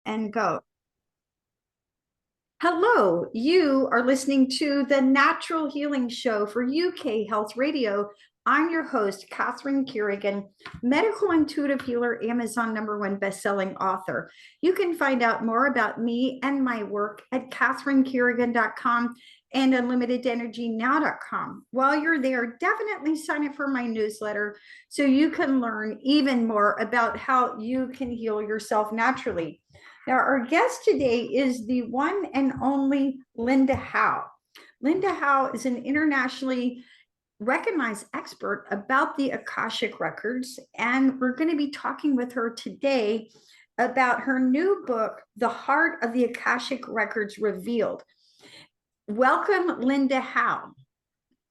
and go. Hello, you are listening to the Natural Healing Show for UK Health Radio. I'm your host, Catherine Carrigan, medical intuitive healer, Amazon #1 bestselling author. You can find out more about me and my work at catherinecarrigan.com and unlimitedenergynow.com. While you're there, definitely sign up for my newsletter so you can learn even more about how you can heal yourself naturally. Now, our guest today is the one and only Linda Howe. Linda Howe is an internationally recognized expert about the Akashic Records, and we're going to be talking with her today about her new book, The Heart of the Akashic Records Revealed. Welcome, Linda Howe.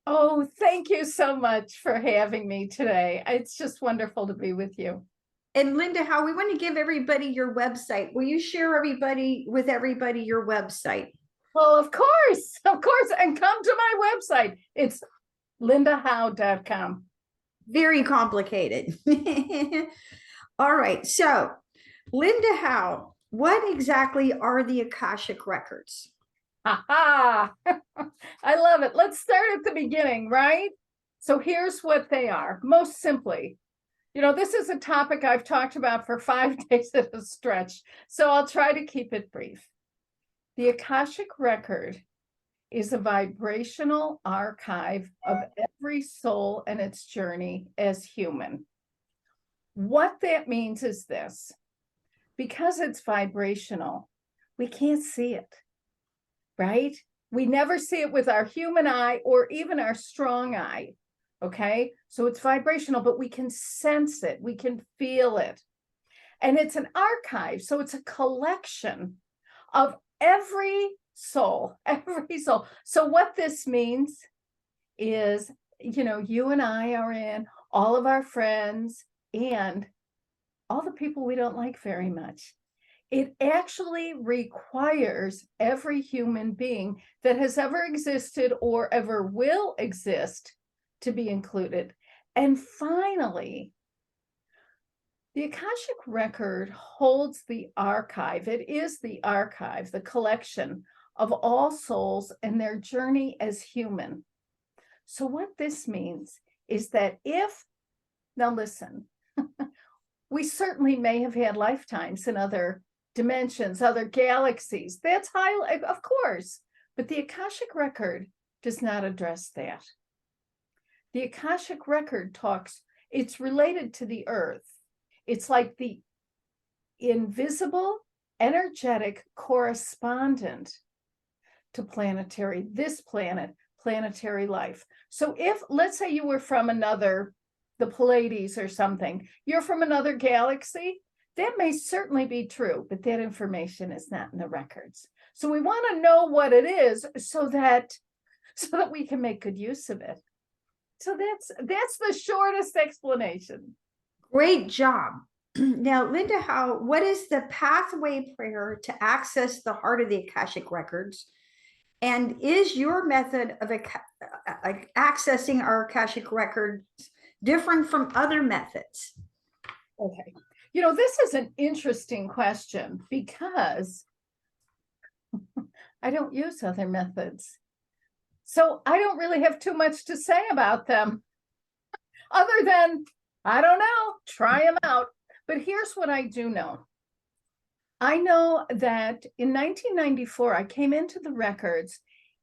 Oh, thank you so much for having me today. It's just wonderful to be with you. And Linda Howe, we want to give everybody your website. Will you share with everybody your website? Well, of course, and come to my website. It's lindahowe.com. Very complicated. All right, so Linda Howe, what exactly are the Akashic Records? I love it. Let's start at the beginning, right? So here's what they are, most simply. You know, this is a topic I've talked about for 5 days at a stretch, so I'll try to keep it brief. The Akashic Record is a vibrational archive of every soul and its journey as human. What that means is this: because it's vibrational, we can't see it, right? We never see it with our human eye or even our strong eye. Okay, so it's vibrational, but we can sense it, we can feel it. And it's an archive, so it's a collection of every soul. So what this means is, you know, you and I are in, all of our friends, and all the people we don't like very much. It actually requires every human being that has ever existed or ever will exist to be included. And finally, the Akashic Record holds the archive. It is the archive, the collection of all souls and their journey as human. So what this means is that now listen, we certainly may have had lifetimes in other dimensions, other galaxies. That's high, of course, but the Akashic Record does not address that. The Akashic Record it's related to the earth. It's like the invisible, energetic correspondent to this planetary life. So if, let's say you were from the Pleiades or something, you're from another galaxy, that may certainly be true, but that information is not in the records. So we want to know what it is so that we can make good use of it. So that's the shortest explanation. Great job. Now, Linda Howe, what is the pathway prayer to access the heart of the Akashic Records? And is your method of accessing our Akashic Records different from other methods? Okay. You know, this is an interesting question because I don't use other methods. So I don't really have too much to say about them other than, I don't know, try them out. But here's what I do know. I know that in 1994, I came into the records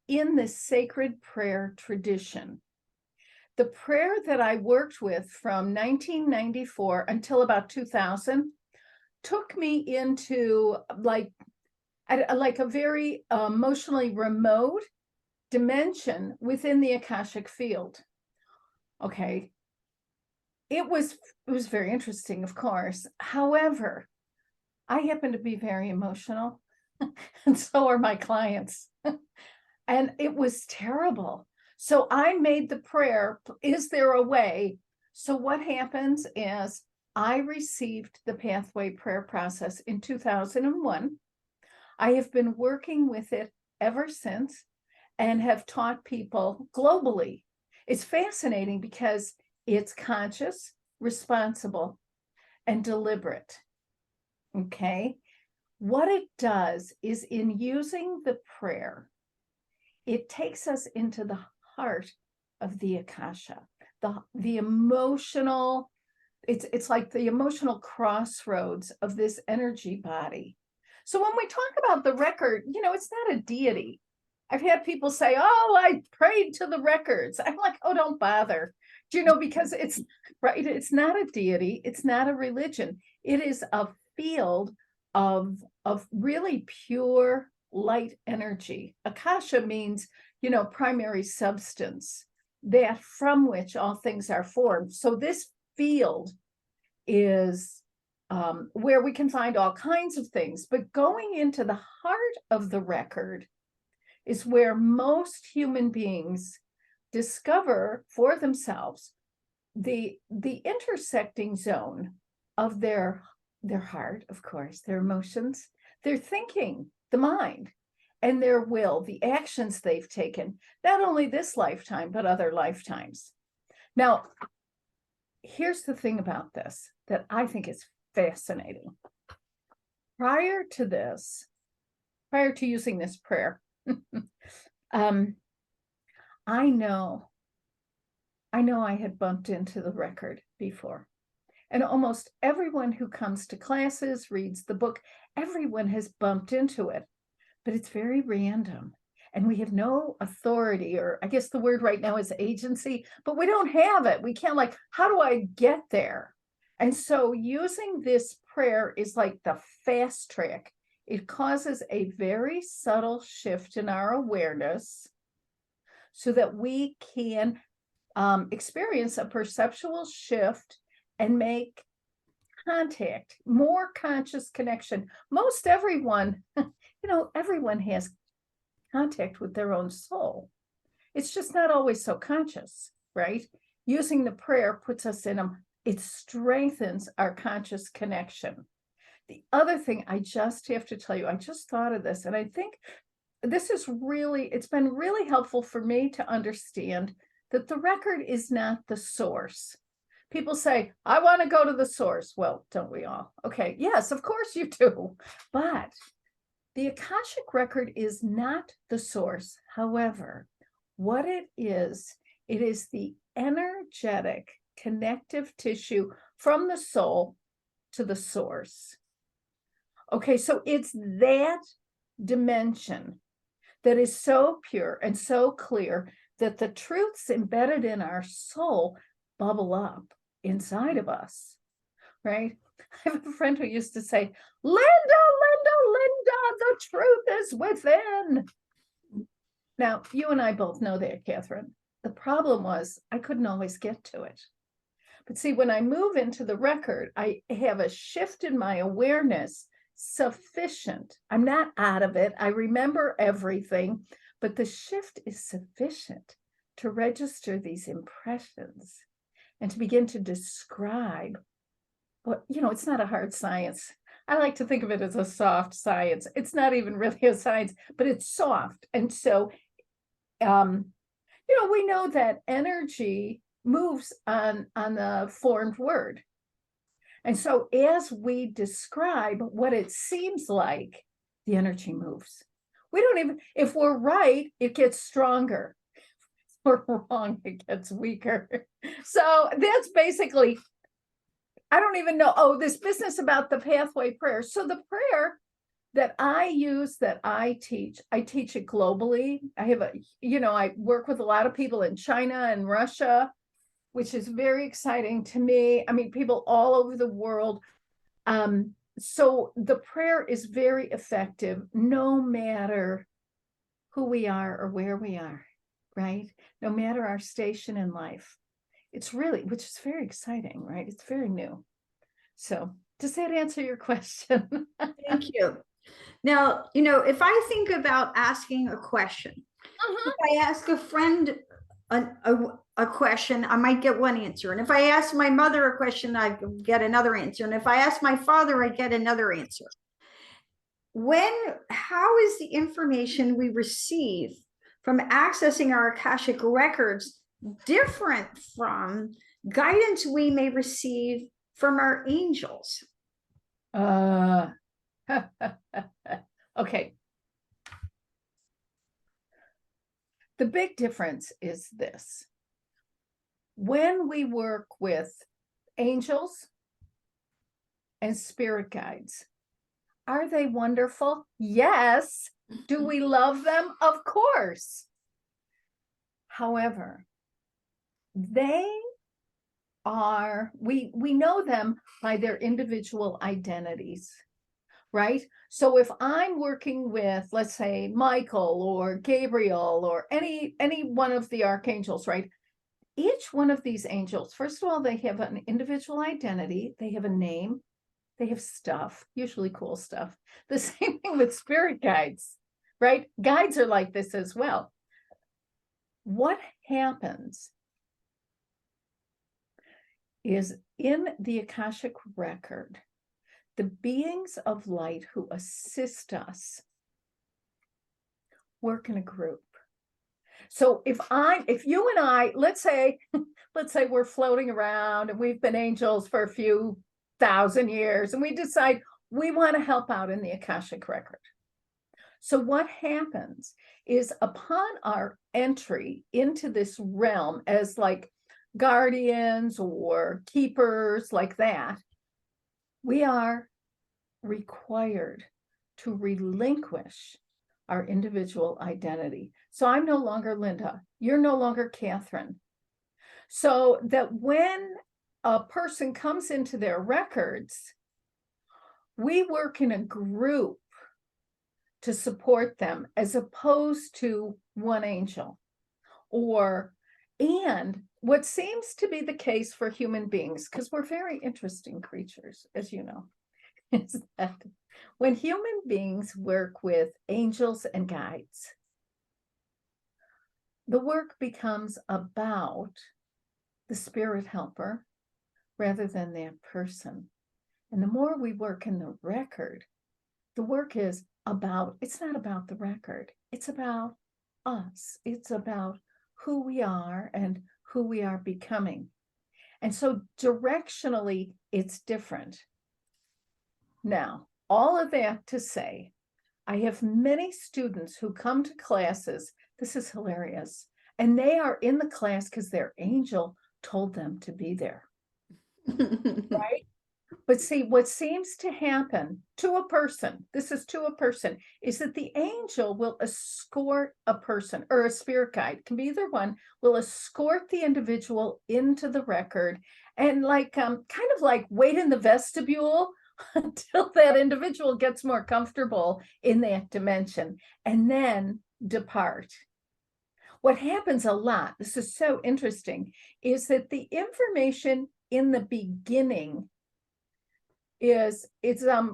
in the sacred prayer tradition. The prayer that I worked with from 1994 until about 2000 took me into like a very emotionally remote dimension within the Akashic field. Okay. It was very interesting, of course. However, I happen to be very emotional, and so are my clients. And it was terrible. So I made the prayer, is there a way? So what happens is I received the pathway prayer process in 2001. I have been working with it ever since and have taught people globally. It's fascinating because it's conscious, responsible, and deliberate. Okay. what it does is, in using the prayer, it takes us into the heart of the Akasha, the emotional, it's like the emotional crossroads of this energy body. So when we talk about the record, it's not a deity. I've had people say, oh, I prayed to the records. I'm like, oh, don't bother. Because it's right. It's not a deity. It's not a religion. It is a field of really pure light energy. Akasha means, primary substance, that from which all things are formed. So this field is where we can find all kinds of things, but going into the heart of the record is where most human beings discover for themselves the intersecting zone of their heart, of course, their emotions, their thinking, the mind, and their will, the actions they've taken, not only this lifetime, but other lifetimes. Now, here's the thing about this that I think is fascinating. Prior to using this prayer, I know I had bumped into the record before. And almost everyone who comes to classes, reads the book, everyone has bumped into it. But it's very random. And we have no authority, or I guess the word right now is agency, but we don't have it. We can't, how do I get there? And so using this prayer is like the fast track. It causes a very subtle shift in our awareness so that we can experience a perceptual shift and make contact, more conscious connection. Most everyone, everyone has contact with their own soul. It's just not always so conscious, right? Using the prayer puts us in it strengthens our conscious connection. The other thing I just have to tell you, I just thought of this, and I think this is it's been really helpful for me to understand that the record is not the source. People say, I want to go to the source. Well, don't we all? Okay, yes, of course you do. But the Akashic record is not the source. However, what it is the energetic connective tissue from the soul to the source. Okay, so it's that dimension that is so pure and so clear that the truths embedded in our soul bubble up inside of us, right? I have a friend who used to say, Linda, the truth is within. Now, you and I both know that, Catherine. The problem was I couldn't always get to it. But see, when I move into the record, I have a shift in my awareness sufficient. I'm not out of it. I remember everything, but the shift is sufficient to register these impressions and to begin to describe what, it's not a hard science. I like to think of it as a soft science. It's not even really a science, but it's soft. And so, we know that energy moves on the formed word. And so as we describe what it seems like, the energy moves. We don't even, if we're right, it gets stronger. If we're wrong, it gets weaker. So that's basically, I don't even know, this business about the pathway prayer. So the prayer that I use, that I teach it globally. I have I work with a lot of people in China and Russia, which is very exciting to me. I mean, people all over the world. So the prayer is very effective, no matter who we are or where we are, right? No matter our station in life. It's really, which is very exciting, right? It's very new. So does that answer your question? Thank you. Now, if I think about asking a question, if I ask a friend a question, I might get one answer. And if I ask my mother a question, I get another answer. And if I ask my father, I get another answer. How is the information we receive from accessing our Akashic records different from guidance we may receive from our angels? Okay. The big difference is this. When we work with angels and spirit guides, are they wonderful? Yes. Do we love them? Of course. However, they are, we know them by their individual identities, right? So if I'm working with, let's say, Michael or Gabriel or any one of the archangels, right? Each one of these angels, first of all, they have an individual identity, they have a name, they have stuff, usually cool stuff. The same thing with spirit guides, right? Guides are like this as well. What happens is in the Akashic record, the beings of light who assist us work in a group. So if you and I, let's say we're floating around and we've been angels for a few thousand years and we decide we want to help out in the Akashic record. So what happens is upon our entry into this realm as like guardians or keepers like that, we are required to relinquish our individual identity. So I'm no longer Linda, you're no longer Catherine. So that when a person comes into their records, we work in a group to support them as opposed to one angel. And what seems to be the case for human beings, because we're very interesting creatures, as you know, is that when human beings work with angels and guides, the work becomes about the spirit helper rather than that person. And the more we work in the record, the work is about, it's not about the record, it's about us. It's about who we are and who we are becoming. And so directionally, it's different. Now, all of that to say, I have many students who come to classes. This is hilarious. And they are in the class because their angel told them to be there. Right? But see, what seems to happen to a person, this is to a person, is that the angel will escort a person, or a spirit guide, can be either one, will escort the individual into the record and like kind of like wait in the vestibule until that individual gets more comfortable in that dimension and then depart. What happens a lot, this is so interesting, is that the information in the beginning it's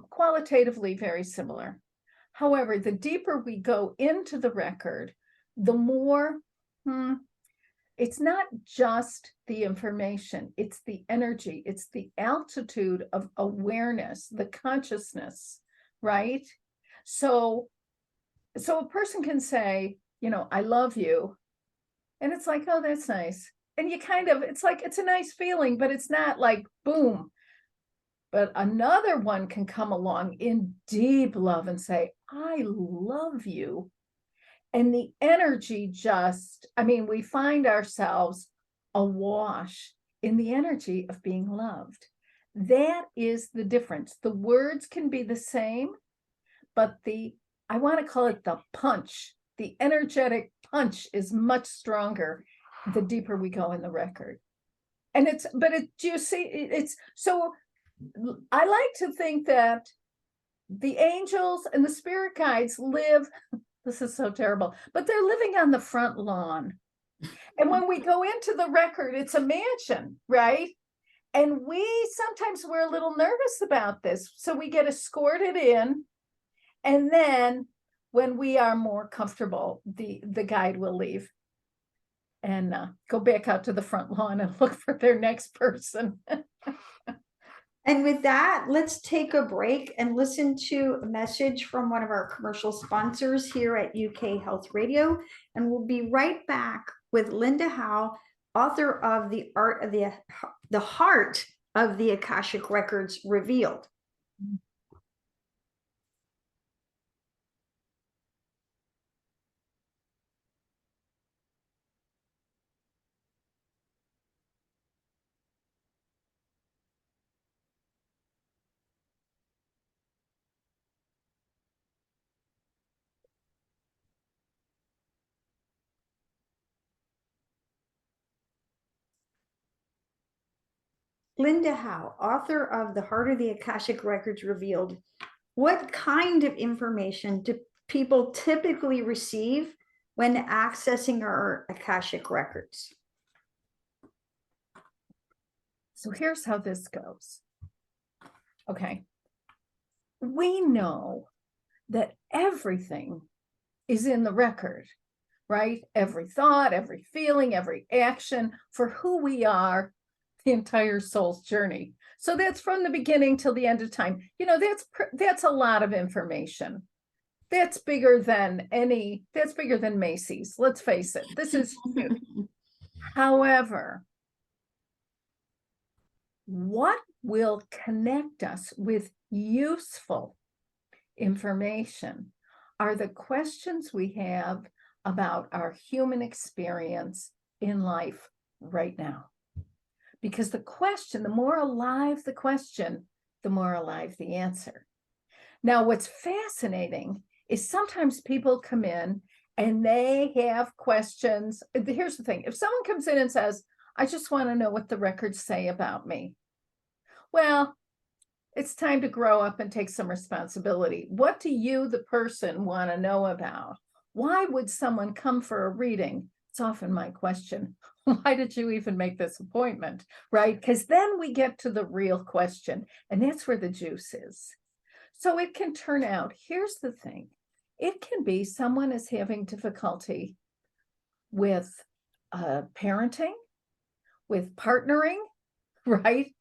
qualitatively very similar. However, the deeper we go into the record, the more it's not just the information, it's the energy, it's the altitude of awareness, the consciousness, right? So a person can say, I love you. And it's like, oh, that's nice. And you kind of, it's like, it's a nice feeling, but it's not like, boom. But another one can come along in deep love and say, I love you. And the energy just, we find ourselves awash in the energy of being loved. That is the difference. The words can be the same, but I want to call it the punch. The energetic punch is much stronger the deeper we go in the record. And it's so I like to think that the angels and the spirit guides live, this is so terrible, but they're living on the front lawn. And when we go into the record, it's a mansion, right? And sometimes we're a little nervous about this. So we get escorted in. And then when we are more comfortable, the guide will leave and go back out to the front lawn and look for their next person. And with that, let's take a break and listen to a message from one of our commercial sponsors here at UK Health Radio. And we'll be right back with Linda Howe, author of The Heart of the Akashic Records Revealed. Linda Howe, author of The Heart of the Akashic Records Revealed. What kind of information do people typically receive when accessing our Akashic records? So here's how this goes. Okay. We know that everything is in the record, right? Every thought, every feeling, every action for who we are, the entire soul's journey. So that's from the beginning till the end of time. You know, that's a lot of information. That's bigger than Macy's. Let's face it. This is huge. However, what will connect us with useful information are the questions we have about our human experience in life right now. Because the question, the more alive the question, the more alive the answer. Now, what's fascinating is sometimes people come in and they have questions. Here's the thing. If someone comes in and says, I just want to know what the records say about me. Well, it's time to grow up and take some responsibility. What do you, the person, want to know about? Why would someone come for a reading? It's often my question. Why did you even make this appointment? Right? Because then we get to the real question, and that's where the juice is. So it can turn out, here's the thing. It can be someone is having difficulty with parenting, with partnering, right?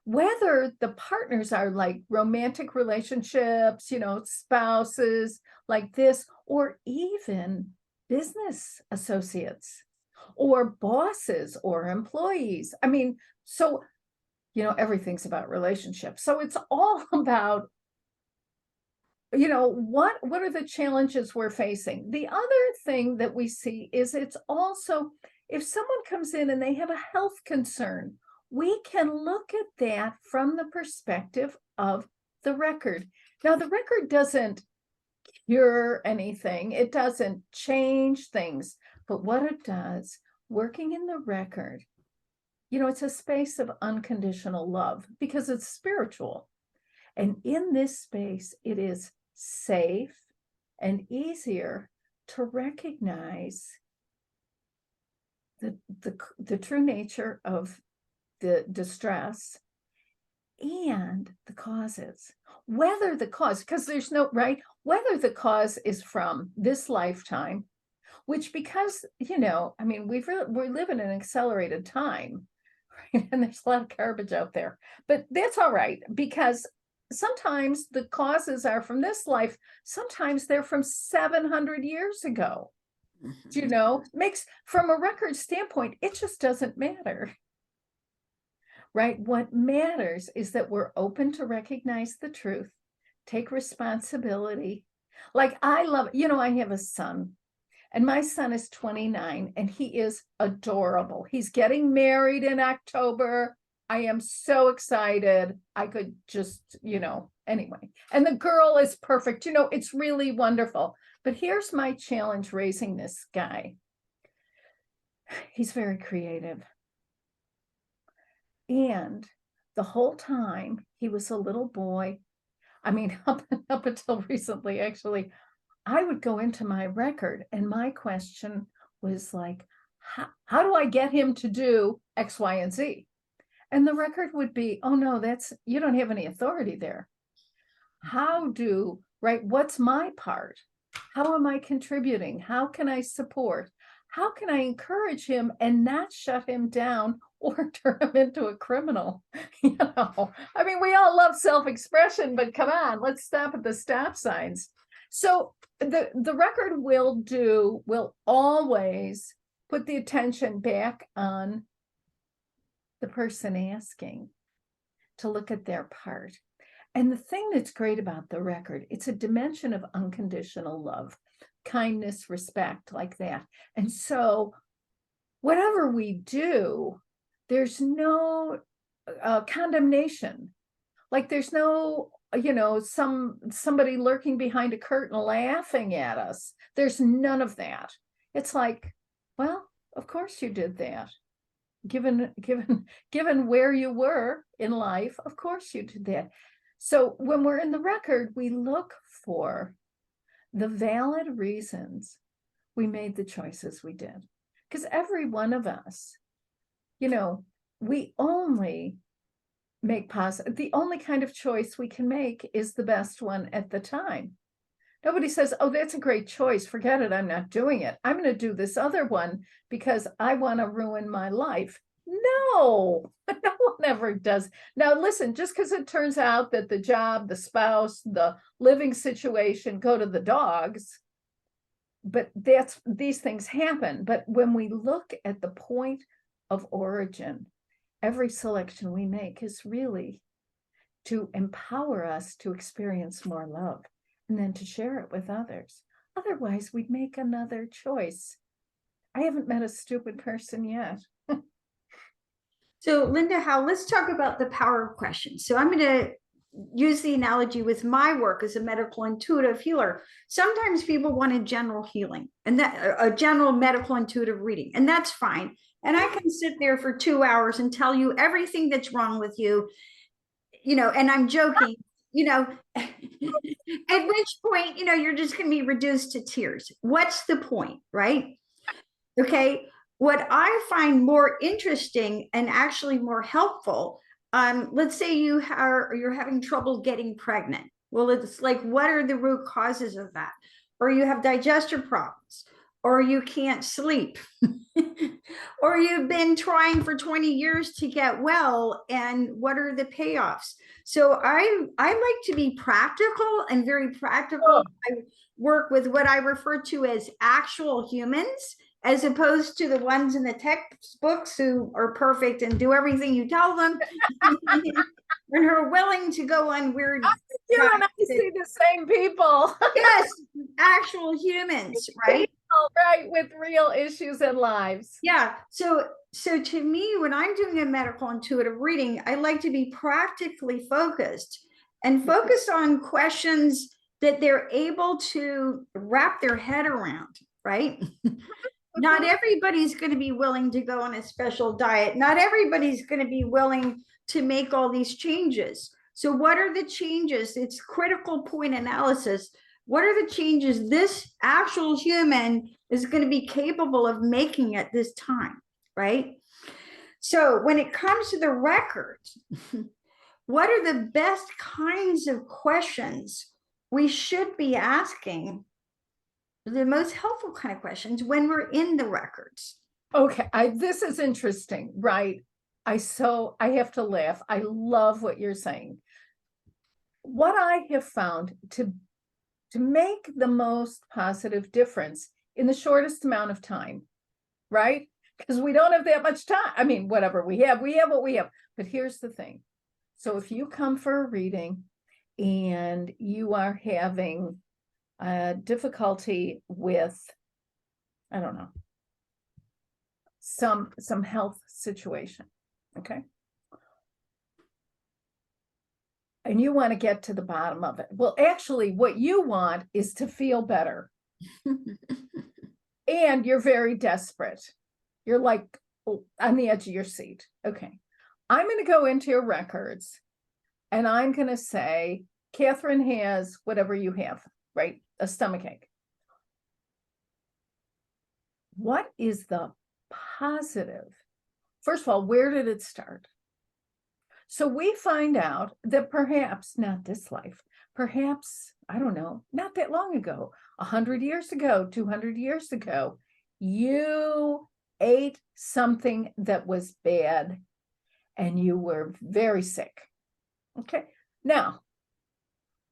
Whether the partners are like romantic relationships, you know, spouses like this, or even business associates or bosses or employees. I mean, so, you know, everything's about relationships. So it's all about, you know, what are the challenges we're facing? The other thing that we see is it's also, if someone comes in and they have a health concern, we can look at that from the perspective of the record. Now, the record doesn't cure anything. It doesn't change things. But what it does, working in the record, you know, it's a space of unconditional love because it's spiritual. And in this space, it is safe and easier to recognize the true nature of the distress and the causes, whether the cause, because there's no right, whether the cause is from this lifetime, which because, you know, I mean, we live in an accelerated time, right? And there's a lot of garbage out there, but that's all right, because sometimes the causes are from this life, sometimes they're from 700 years ago. You know, makes from a record standpoint, it just doesn't matter. Right? What matters is that we're open to recognize the truth, take responsibility. Like I love, you know, I have a son, and my son is 29 and he is adorable. He's getting married in October. I am so excited. I could just, you know, anyway. And the girl is perfect. You know, it's really wonderful. But here's my challenge raising this guy. He's very creative. And the whole time he was a little boy, I mean, up until recently, actually, I would go into my record and my question was like, how do I get him to do X, Y, and Z? And the record would be, oh no, you don't have any authority there. Right, what's my part? How am I contributing? How can I support? How can I encourage him and not shut him down or turn him into a criminal? You know, I mean, we all love self-expression, but come on, let's stop at the stop signs. So the record will always put the attention back on the person asking to look at their part. And the thing that's great about the record, it's a dimension of unconditional love, kindness, respect, like that. And so whatever we do, there's no condemnation. Like there's no, you know, somebody lurking behind a curtain laughing at us. There's none of that. It's like, well, of course you did that. given where you were in life, of course you did that. So when we're in the record, we look for the valid reasons we made the choices we did. Because every one of us, we only make positive. The only kind of choice we can make is the best one at the time. Nobody says, oh, that's a great choice. Forget it. I'm not doing it. I'm going to do this other one because I want to ruin my life. No, no one ever does. Now, listen, just because it turns out that the job, the spouse, the living situation go to the dogs, but these things happen. But when we look at the point of origin, every selection we make is really to empower us to experience more love and then to share it with others. Otherwise, we'd make another choice. I haven't met a stupid person yet. So Linda Howe, let's talk about the power of questions. So I'm going to use the analogy with my work as a medical intuitive healer. Sometimes people want a general healing and that a general medical intuitive reading, and that's fine. And I can sit there for 2 hours and tell you everything that's wrong with you, and I'm joking, at which point, you're just going to be reduced to tears. What's the point, right? Okay. What I find more interesting and actually more helpful, let's say you're having trouble getting pregnant. Well, it's like, what are the root causes of that? Or you have digestive problems, or you can't sleep, or you've been trying for 20 years to get well, and what are the payoffs? So I like to be practical and very practical. Oh. I work with what I refer to as actual humans, as opposed to the ones in the textbooks who are perfect and do everything you tell them and are willing to go on weird. You and I see the same people. Yes, actual humans, right? Right, with real issues and lives. Yeah. So to me, when I'm doing a medical intuitive reading, I like to be practically focused and focus on questions that they're able to wrap their head around, right? Not everybody's going to be willing to go on a special diet. Not everybody's going to be willing to make all these changes. So what are the changes? It's critical point analysis. What are the changes this actual human is going to be capable of making at this time, right? So when it comes to the records, what are the best kinds of questions we should be asking? The most helpful kind of questions when we're in the records. Okay, this is interesting, right? I have to laugh. I love what you're saying. What I have found to make the most positive difference in the shortest amount of time, right? Because we don't have that much time. I mean, whatever we have what we have. But here's the thing. So if you come for a reading and you are having difficulty with, I don't know, some health situation, okay? And you want to get to the bottom of it. Well, actually, what you want is to feel better. And you're very desperate. You're like on the edge of your seat. Okay. I'm going to go into your records and I'm going to say, Catherine has whatever you have, right? A stomachache. What is the positive? First of all, where did it start? So we find out that perhaps not this life, perhaps, I don't know, not that long ago, 100 years ago, 200 years ago, you ate something that was bad and you were very sick. Okay. Now,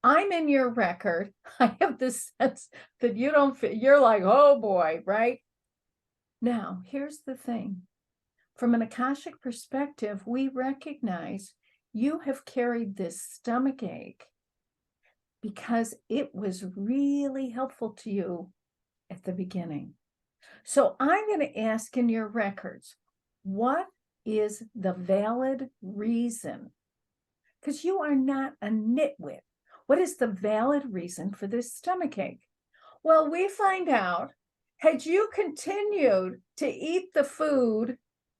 I'm in your record. I have this sense that you don't fit. You're like, oh boy, right? Now, here's the thing. From an Akashic perspective, we recognize you have carried this stomach ache because it was really helpful to you at the beginning. So I'm going to ask in your records, what is the valid reason? Because you are not a nitwit. What is the valid reason for this stomachache? Well, we find out, had you continued to eat the food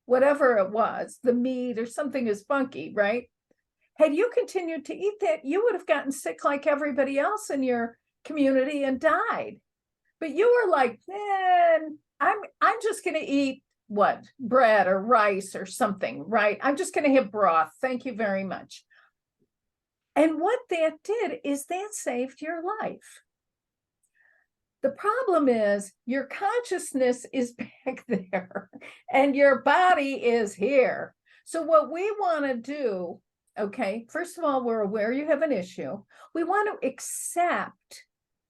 whatever it was, the meat or something is funky, right? Had you continued to eat that, you would have gotten sick like everybody else in your community and died. But you were like, man, I'm just going to eat what, bread or rice or something, right? I'm just going to have broth. Thank you very much. And what that did is that saved your life. The problem is your consciousness is back there and your body is here. So what we want to do, okay, first of all, we're aware you have an issue. We want to accept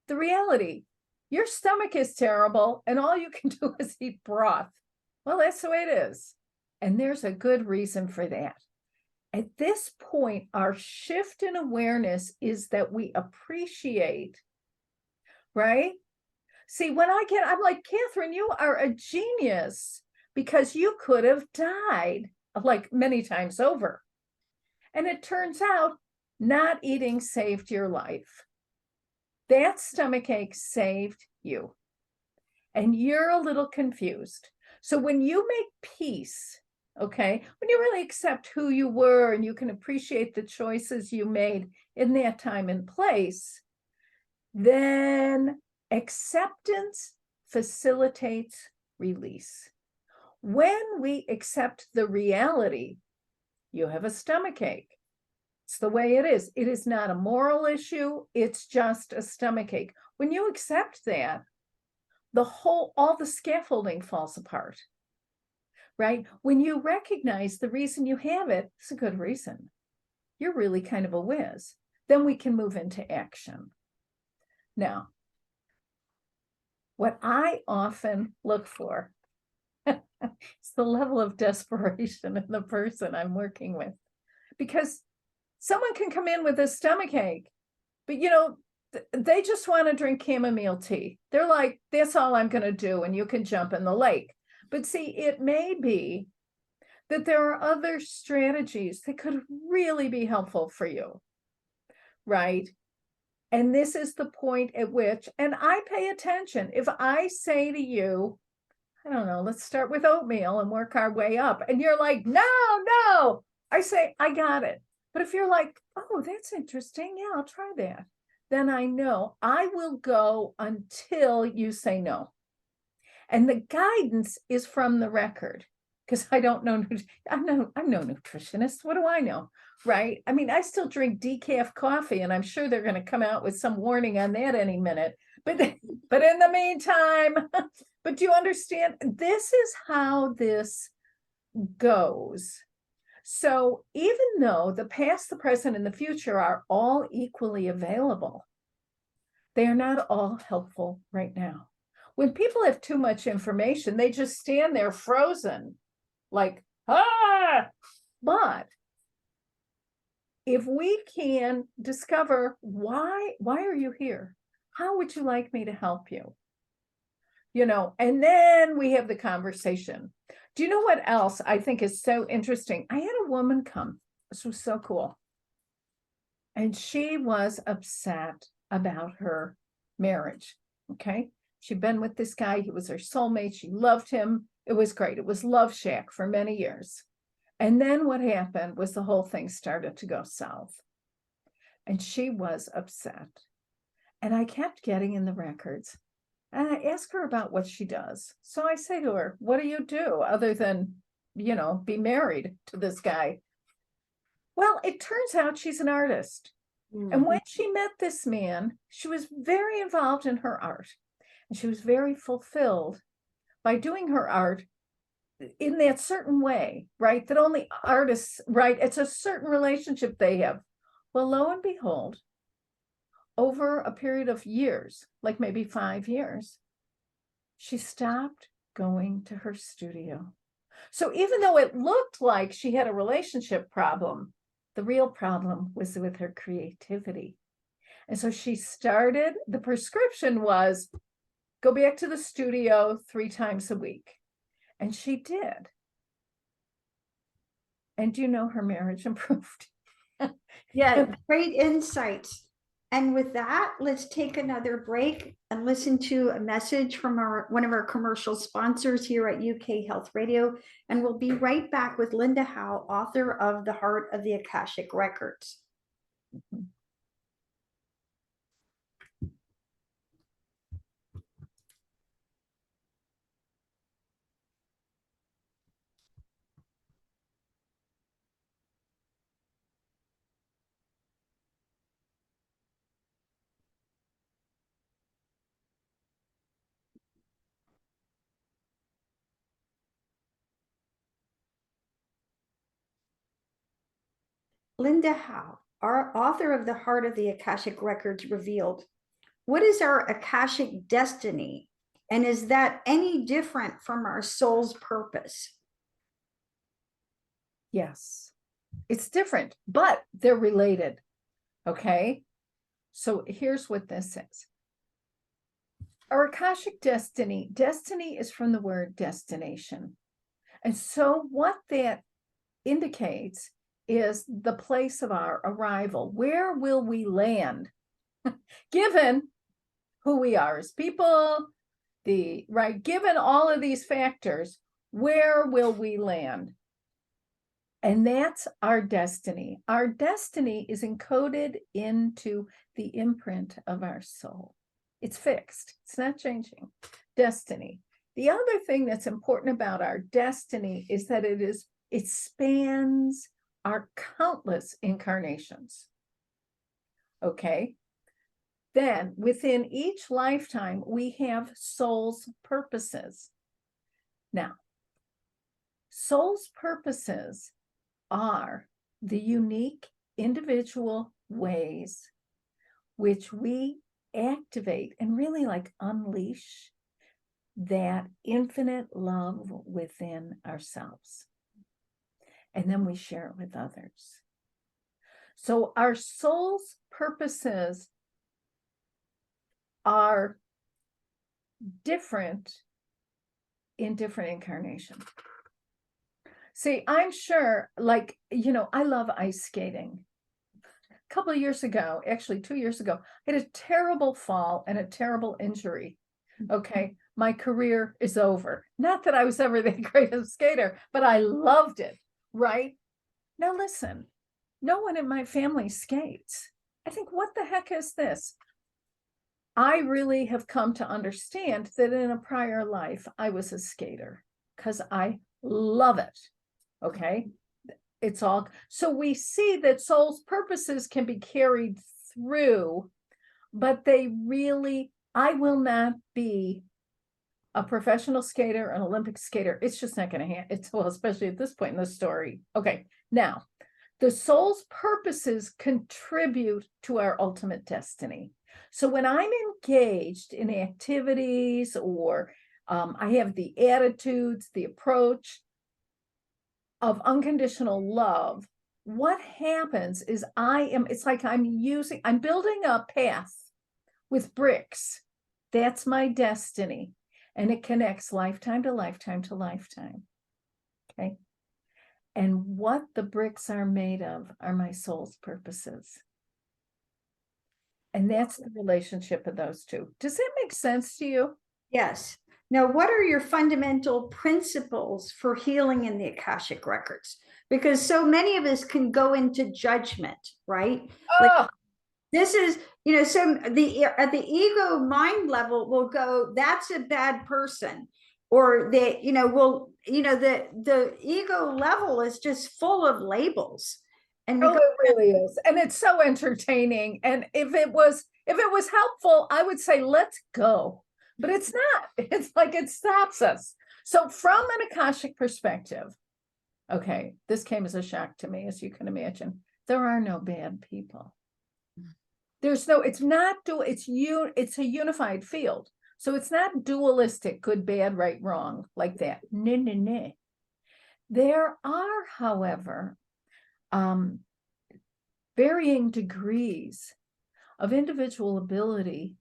the reality. Your stomach is terrible and all you can do is eat broth. Well, that's the way it is. And there's a good reason for that. At this point, our shift in awareness is that we appreciate, right? See, when I'm like, Catherine, you are a genius because you could have died like many times over. And it turns out not eating saved your life. That stomachache saved you. And you're a little confused. So when you make peace, okay, when you really accept who you were and you can appreciate the choices you made in that time and place, then acceptance facilitates release. When we accept the reality, you have a stomachache. It's the way it is. It is not a moral issue. It's just a stomachache. When you accept that, all the scaffolding falls apart, right? When you recognize the reason you have it, it's a good reason. You're really kind of a whiz. Then we can move into action. Now, what I often look for is the level of desperation in the person I'm working with. Because someone can come in with a stomachache, but they just want to drink chamomile tea. They're like, that's all I'm going to do, and you can jump in the lake. But see, it may be that there are other strategies that could really be helpful for you, right? And this is the point at which, and I pay attention. If I say to you, I don't know, let's start with oatmeal and work our way up. And you're like, no, I say, I got it. But if you're like, oh, that's interesting. Yeah, I'll try that. Then I know I will go until you say no. And the guidance is from the record, because I don't know. I'm no nutritionist. What do I know? Right? I mean, I still drink decaf coffee, and I'm sure they're going to come out with some warning on that any minute. But in the meantime, but do you understand? This is how this goes. So even though the past, the present, and the future are all equally available, they are not all helpful right now. When people have too much information, they just stand there frozen, like, ah! But if we can discover why are you here? How would you like me to help you? And then we have the conversation. Do you know what else I think is so interesting? I had a woman come. This was so cool. And she was upset about her marriage. Okay. She'd been with this guy. He was her soulmate. She loved him. It was great. It was love shack for many years. And then what happened was the whole thing started to go south. And she was upset. And I kept getting in the records. And I ask her about what she does. So I say to her, what do you do other than, be married to this guy? Well, it turns out she's an artist. Mm-hmm. And when she met this man, she was very involved in her art. And she was very fulfilled by doing her art in that certain way, right? That only artists, right? It's a certain relationship they have. Well, lo and behold, over a period of years, like maybe 5 years, she stopped going to her studio. So even though it looked like she had a relationship problem, the real problem was with her creativity. And so she started, the prescription was, go back to the studio 3 times a week. And she did. And do you know her marriage improved? Yeah, great insights. And with that, let's take another break and listen to a message from one of our commercial sponsors here at UK Health Radio. And we'll be right back with Linda Howe, author of The Heart of the Akashic Records. Linda Howe, our author of The Heart of the Akashic Records Revealed. What is our Akashic destiny? And is that any different from our soul's purpose? Yes, it's different, but they're related. Okay. So here's what this is. Our Akashic destiny is from the word destination. And so what that indicates is the place of our arrival. Where will we land? Given who we are as people, given all of these factors, where will we land? And that's our destiny. Our destiny is encoded into the imprint of our soul. It's fixed. It's not changing. Destiny. The other thing that's important about our destiny is that it spans our countless incarnations. Okay. Then within each lifetime, we have soul's purposes. Now, soul's purposes are the unique individual ways which we activate and really unleash that infinite love within ourselves. And then we share it with others. So our soul's purposes are different in different incarnations. See, I'm sure, I love ice skating. A couple of years ago, actually 2 years ago, I had a terrible fall and a terrible injury. Okay, my career is over. Not that I was ever the greatest skater, but I loved it, right? Now listen, no one in my family skates. I think, what the heck is this? I really have come to understand that in a prior life, I was a skater because I love it. Okay. It's all, so we see that soul's purposes can be carried through, but I will not be a professional skater, an Olympic skater. It's just not going to happen. Especially at this point in the story. Okay. Now, the soul's purposes contribute to our ultimate destiny. So when I'm engaged in activities or I have the attitudes, the approach of unconditional love, what happens is it's like I'm building a path with bricks. That's my destiny. And it connects lifetime to lifetime to lifetime. Okay. And what the bricks are made of are my soul's purposes. And that's the relationship of those two. Does that make sense to you? Yes. Now, what are your fundamental principles for healing in the Akashic Records? Because so many of us can go into judgment, right? Oh, this is, so at the ego mind level, we'll go, that's a bad person. Or the ego level is just full of labels. And it really is. And it's so entertaining. And if it was helpful, I would say, let's go. But it's not. It's like it stops us. So from an Akashic perspective, okay, this came as a shock to me, as you can imagine. There are no bad people. It's a unified field. So it's not dualistic, good, bad, right, wrong, like that. No. There are, however, varying degrees of individual ability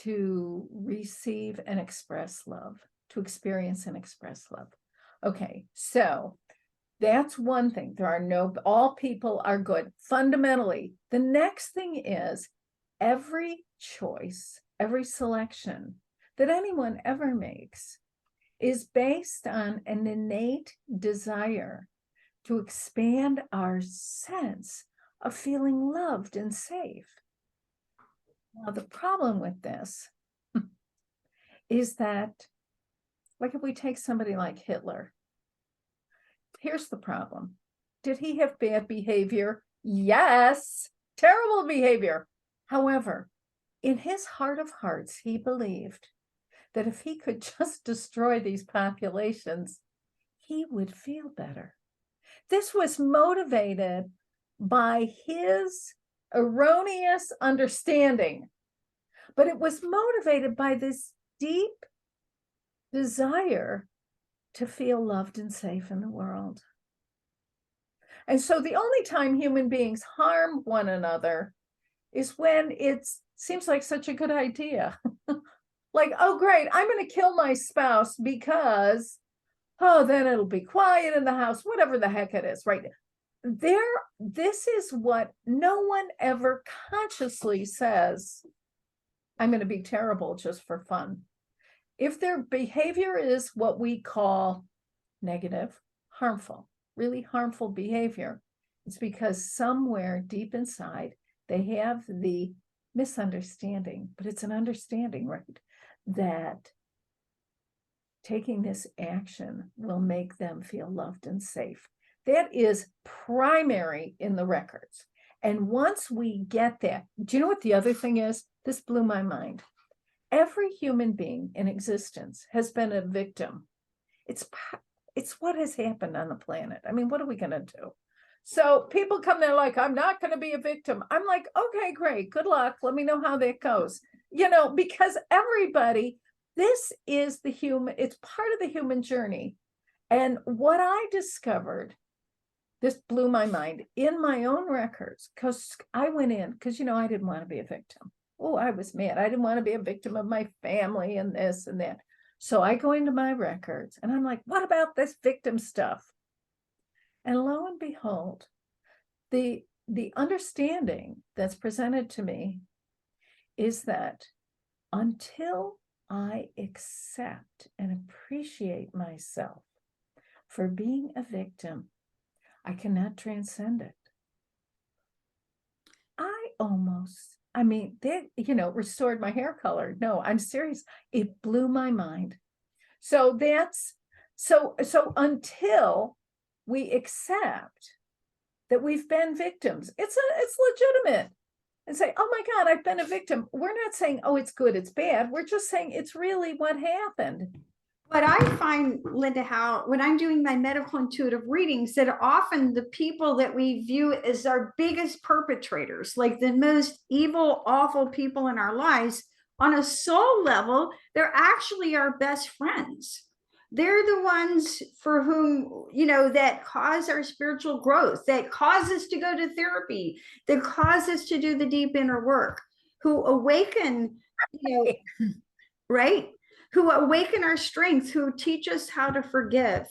to receive and express love, to experience and express love. Okay, so That's one thing. All people are good. Fundamentally, the next thing is every choice, every selection that anyone ever makes is based on an innate desire to expand our sense of feeling loved and safe. Now, the problem with this is that, like if we take somebody like Hitler, here's the problem. Did he have bad behavior? Yes, terrible behavior. However, in his heart of hearts, he believed that if he could just destroy these populations, he would feel better. This was motivated by his erroneous understanding, but it was motivated by this deep desire to feel loved and safe in the world. And so the only time human beings harm one another is when it seems like such a good idea. Like, oh, great, I'm going to kill my spouse because, oh, then it'll be quiet in the house, whatever the heck it is, right? This is what no one ever consciously says, I'm going to be terrible just for fun. If their behavior is what we call negative, harmful, really harmful behavior, it's because somewhere deep inside they have the misunderstanding, but it's an understanding, right, that taking this action will make them feel loved and safe. That is primary in the records. And once we get that, do you know what the other thing is? This blew my mind. Every human being in existence has been a victim. It's what has happened on the planet. I mean, what are we going to do? So people come there like, I'm not going to be a victim. I'm like, okay, great. Good luck. Let me know how that goes. Because everybody, this is it's part of the human journey. And what I discovered, this blew my mind in my own records, because I went in, because, I didn't want to be a victim. Oh, I was mad. I didn't want to be a victim of my family and this and that. So I go into my records and I'm like, what about this victim stuff? And lo and behold, the understanding that's presented to me is that until I accept and appreciate myself for being a victim, I cannot transcend it. That, restored my hair color. No, I'm serious. It blew my mind. So so until we accept that we've been victims, it's legitimate, and say, oh my God, I've been a victim. We're not saying, oh, it's good, it's bad. We're just saying it's really what happened. What I find, Linda Howe, when I'm doing my medical intuitive readings, that often the people that we view as our biggest perpetrators, like the most evil, awful people in our lives, on a soul level, they're actually our best friends. They're the ones for whom, that cause our spiritual growth, that cause us to go to therapy, that cause us to do the deep inner work, who awaken, right? Who awaken our strengths, who teach us how to forgive,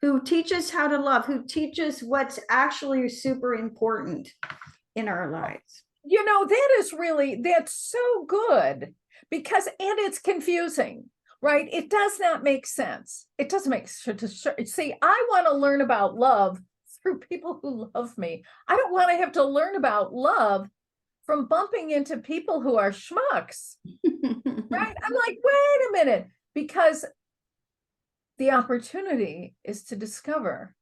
who teach us how to love, who teach us what's actually super important in our lives. That's so good, because, and it's confusing, right? It does not make sense. It doesn't make sense. See, I want to learn about love through people who love me. I don't want to have to learn about love from bumping into people who are schmucks. Right? I'm like, wait a minute, because the opportunity is to discover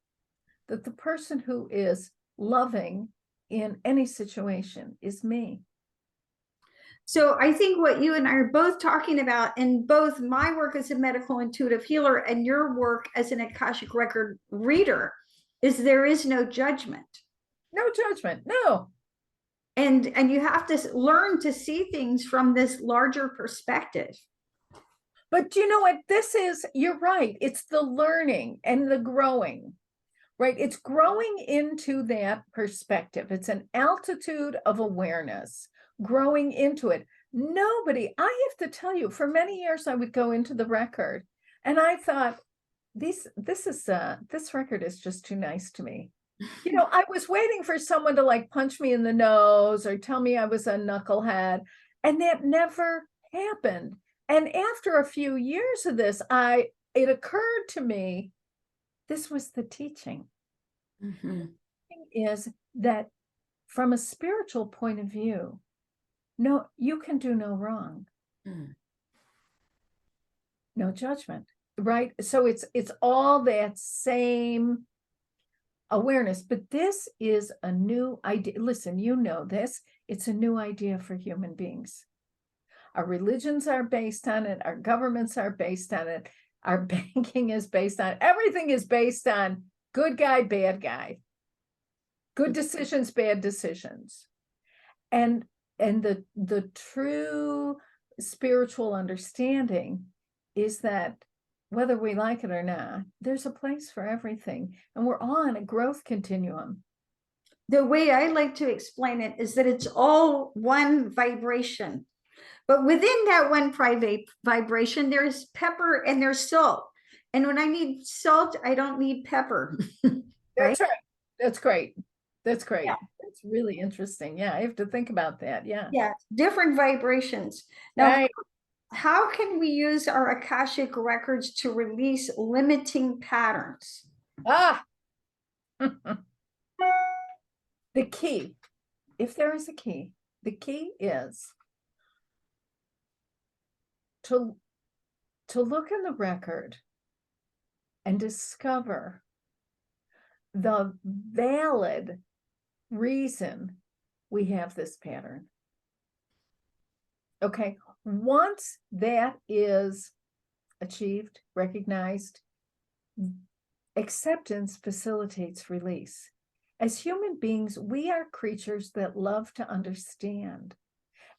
that the person who is loving in any situation is me. So I think what you and I are both talking about in both my work as a medical intuitive healer and your work as an Akashic record reader is there is no judgment. No judgment, no. And you have to learn to see things from this larger perspective. But you know what this is? You're right. It's the learning and the growing, right? It's growing into that perspective. It's an altitude of awareness, growing into it. I have to tell you, for many years, I would go into the record and I thought, this record is just too nice to me. You know, I was waiting for someone to like punch me in the nose or tell me I was a knucklehead, and that never happened. And after a few years of this, it occurred to me, this was the teaching. Mhm. Is that from a spiritual point of view, no, you can do no wrong. Mm. No judgment, right? So it's all that same awareness, but this is a new idea. Listen, you know this, it's a new idea for human beings. Our religions are based on it, our governments are based on it, our banking is based on it. Everything is based on good guy, bad guy, good decisions, bad decisions. And the true spiritual understanding is that whether we like it or not, there's a place for everything, and we're all on a growth continuum. The way I like to explain it is that it's all one vibration, but within that one private vibration, there's pepper and there's salt. And when I need salt, I don't need pepper. Right? That's right. That's great. That's great. Yeah. It's really interesting. Yeah, I have to think about that. Yeah. Yeah, different vibrations. Now, Right. how can we use our Akashic records to release limiting patterns? Ah, the key, if there is a key, the key is to look in the record and discover the valid reason we have this pattern. Okay, once that is achieved, recognized, acceptance facilitates release. As human beings, we are creatures that love to understand.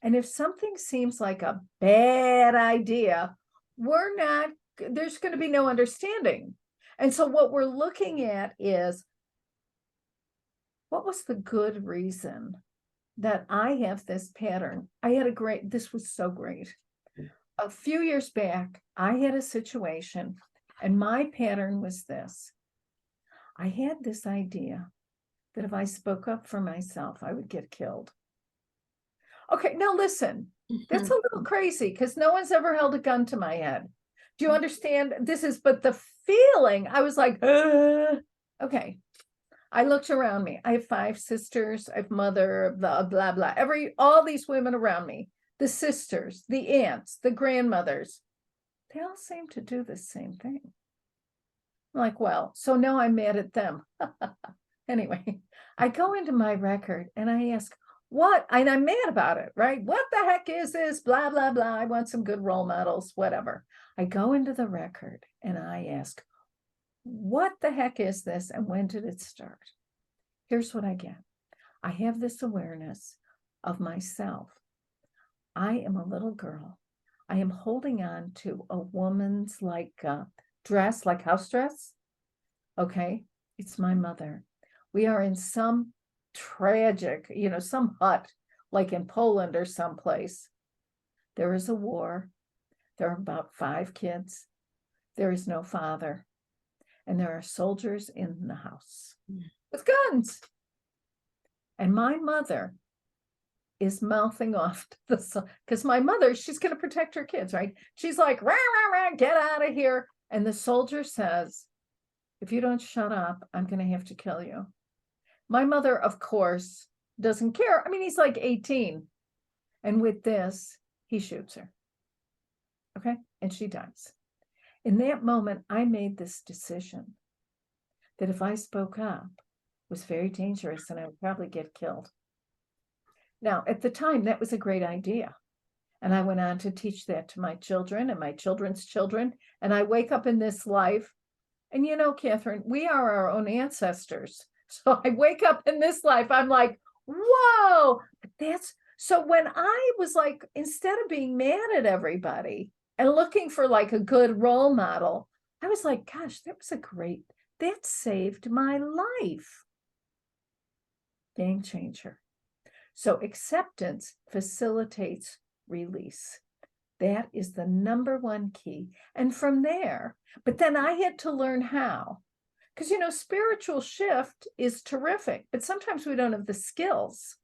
And if something seems like a bad idea, there's going to be no understanding. And so what we're looking at is, what was the good reason that I have this pattern? This was so great. A few years back, I had a situation, and my pattern was this. I had this idea that if I spoke up for myself, I would get killed. Okay, now listen, that's a little crazy because no one's ever held a gun to my head. Do you understand? But the feeling, I was like, okay. I looked around me. I have 5 sisters. I have mother, blah, blah, blah. All these women around me, the sisters, the aunts, the grandmothers, they all seem to do the same thing. I'm like, well, so now I'm mad at them. Anyway, I go into my record and I ask, what? And I'm mad about it, right? What the heck is this? Blah, blah, blah. I want some good role models, whatever. I go into the record and I ask, what the heck is this? And when did it start? Here's what I get. I have this awareness of myself. I am a little girl. I am holding on to a woman's dress, like house dress. Okay. It's my mother. We are in some tragic, some hut, like in Poland or someplace. There is a war. There are about 5 kids. There is no father. And there are soldiers in the house with guns. And my mother is mouthing off to the son, because my mother, she's going to protect her kids, right? She's like, rah, rah, rah, get out of here. And the soldier says, if you don't shut up, I'm going to have to kill you. My mother, of course, doesn't care. I mean, he's like 18. And with this, he shoots her. Okay. And she dies. In that moment, I made this decision that if I spoke up, it was very dangerous and I would probably get killed. Now, at the time, that was a great idea. And I went on to teach that to my children and my children's children. And I wake up in this life. And Catherine, we are our own ancestors. So I wake up in this life, I'm like, whoa, so when I was like, instead of being mad at everybody and looking for like a good role model, I was like, gosh, that saved my life. Game changer. So acceptance facilitates release. That is the number one key. And from there, but then I had to learn how. Because, spiritual shift is terrific, but sometimes we don't have the skills,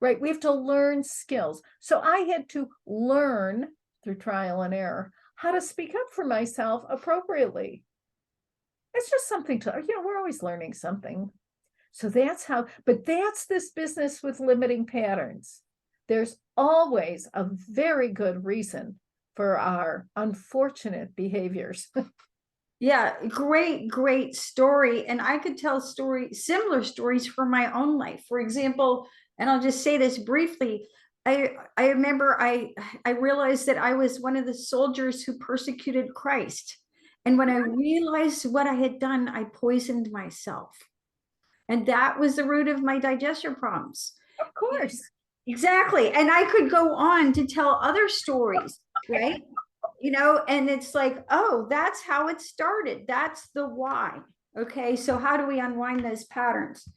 right? We have to learn skills. So I had to learn through trial and error how to speak up for myself appropriately. It's just something to, we're always learning something. So that's how, but that's this business with limiting patterns. There's always a very good reason for our unfortunate behaviors. Yeah, great story. And I could tell similar stories from my own life. For example, and I'll just say this briefly. I remember I realized that I was one of the soldiers who persecuted Christ. And when I realized what I had done, I poisoned myself. And that was the root of my digestion problems. Of course. Exactly. And I could go on to tell other stories, right? And it's like, oh, that's how it started. That's the why. Okay. So how do we unwind those patterns?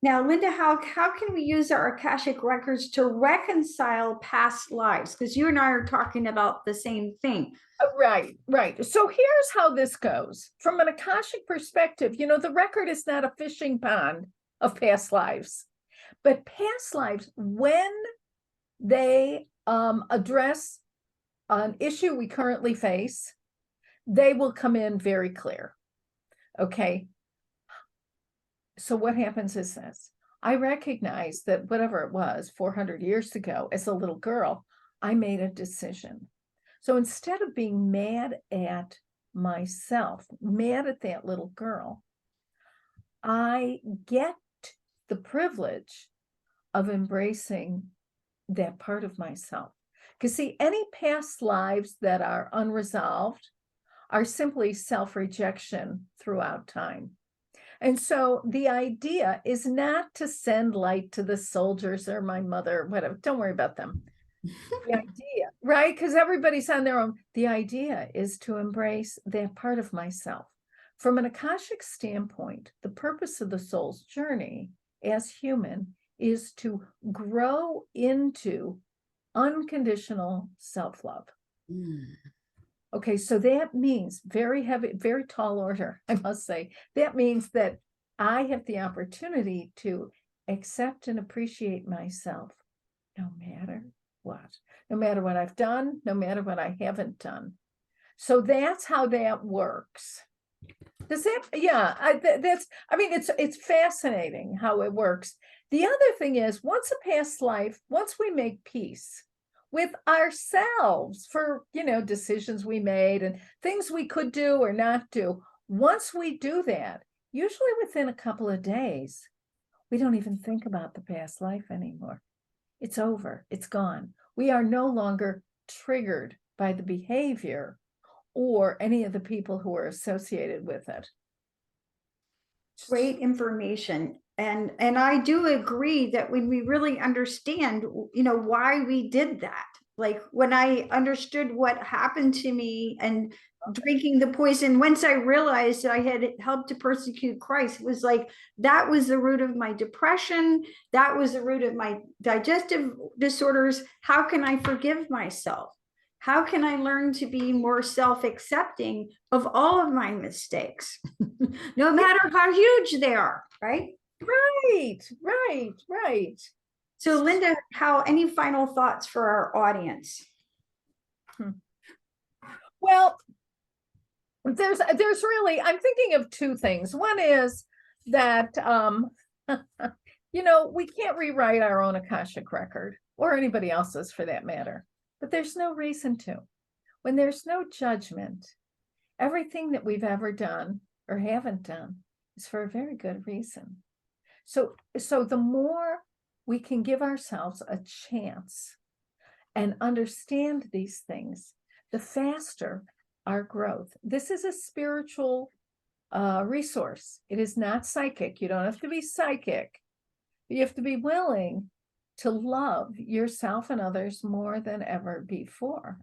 Now, Linda, how can we use our Akashic records to reconcile past lives? Because you and I are talking about the same thing. Right. So here's how this goes. From an Akashic perspective, the record is not a fishing pond of past lives, but past lives, when they address an issue we currently face, they will come in very clear. Okay. So what happens is this. I recognize that whatever it was 400 years ago, as a little girl, I made a decision. So instead of being mad at myself, mad at that little girl, I get the privilege of embracing that part of myself. Because see, any past lives that are unresolved are simply self-rejection throughout time. And so the idea is not to send light to the soldiers or my mother, whatever. Don't worry about them. The idea, right? Because everybody's on their own. The idea is to embrace that part of myself. From an Akashic standpoint, the purpose of the soul's journey as human is to grow into unconditional self-love. Okay, so that means very heavy, very tall order, I must say. That means that I have the opportunity to accept and appreciate myself, no matter what I've done, no matter what I haven't done. So that's how that works. Does that, yeah, it's fascinating how it works. The other thing is, once we make peace with ourselves for, decisions we made and things we could do or not do, once we do that, usually within a couple of days, we don't even think about the past life anymore. It's over. It's gone. We are no longer triggered by the behavior or any of the people who are associated with it. Great information. And I do agree that when we really understand, why we did that, like when I understood what happened to me and drinking the poison, once I realized that I had helped to persecute Christ, it was like, that was the root of my depression. That was the root of my digestive disorders. How can I forgive myself? How can I learn to be more self-accepting of all of my mistakes, no matter how huge they are, right? Right. So Linda, any final thoughts for our audience? Well, there's really, I'm thinking of two things. One is that, we can't rewrite our own Akashic record or anybody else's for that matter, but there's no reason to. When there's no judgment, everything that we've ever done or haven't done is for a very good reason. So the more we can give ourselves a chance and understand these things, the faster our growth. This is a spiritual resource. It is not psychic. You don't have to be psychic. You have to be willing to love yourself and others more than ever before.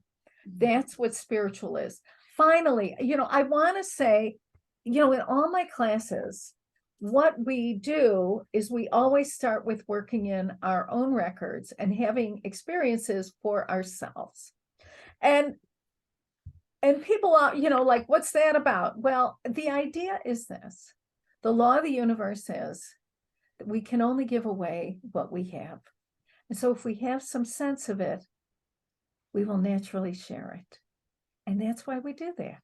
That's what spiritual is. Finally, I want to say, in all my classes, what we do is we always start with working in our own records and having experiences for ourselves. And people are, like, what's that about? Well, the idea is this. The law of the universe is that we can only give away what we have. And so if we have some sense of it, we will naturally share it. And that's why we do that.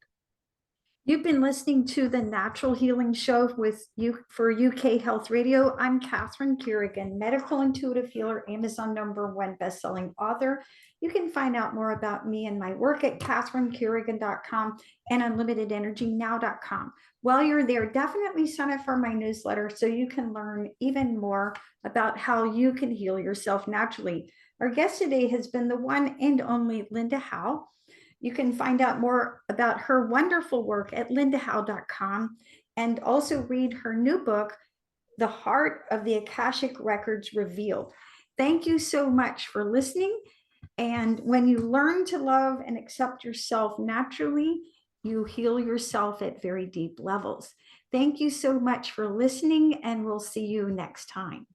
You've been listening to the Natural Healing Show with you for UK Health Radio. I'm Catherine Carrigan, medical intuitive healer, Amazon #1 bestselling author. You can find out more about me and my work at catherinecarrigan.com and unlimitedenergynow.com. While you're there, definitely sign up for my newsletter so you can learn even more about how you can heal yourself naturally. Our guest today has been the one and only Linda Howe. You can find out more about her wonderful work at lindahowe.com and also read her new book, The Heart of the Akashic Records Revealed. Thank you so much for listening. And when you learn to love and accept yourself naturally, you heal yourself at very deep levels. Thank you so much for listening, and we'll see you next time.